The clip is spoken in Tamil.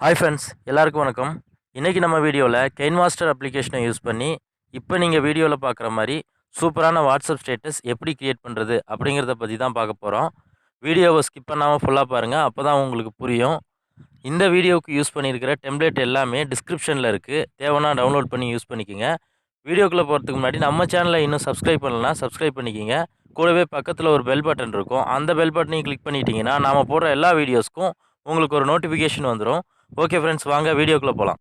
ஹாய் ஃப்ரெண்ட்ஸ், எல்லாருக்கும் வணக்கம். இன்றைக்கி நம்ம வீடியோவில் கெயின்மாஸ்டர் அப்ளிகேஷனை யூஸ் பண்ணி இப்போ நீங்கள் வீடியோவில் பார்க்குற மாதிரி சூப்பரான வாட்ஸ்அப் ஸ்டேட்டஸ் எப்படி க்ரியேட் பண்ணுறது அப்படிங்கிறத பற்றி தான் பார்க்க போகிறோம். வீடியோவை ஸ்கிப் பண்ணாமல் ஃபுல்லாக பாருங்கள், அப்போ தான் உங்களுக்கு புரியும். இந்த வீடியோவுக்கு யூஸ் பண்ணியிருக்கிற டெம்ப்ளேட் எல்லாமே டிஸ்கிரிப்ஷனில் இருக்குது, தேவைன்னா டவுன்லோட் பண்ணி யூஸ் பண்ணிக்கோங்க. வீடியோக்குள்ளே போகிறதுக்கு முன்னாடி நம்ம சேனலை இன்னும் சப்ஸ்கிரைப் பண்ணலன்னா சப்ஸ்கிரைப் பண்ணிக்கோங்க. கூடவே பக்கத்தில் ஒரு பெல் பட்டன் இருக்கும், அந்த பெல் பட்டனையும் கிளிக் பண்ணிட்டீங்கன்னா நாம் போடுற எல்லா வீடியோஸ்க்கும் உங்களுக்கு ஒரு நோட்டிஃபிகேஷன் வந்துடும். ஓகே ஃப்ரெண்ட்ஸ், வாங்க வீடியோக்குள்ளே போகலாம்.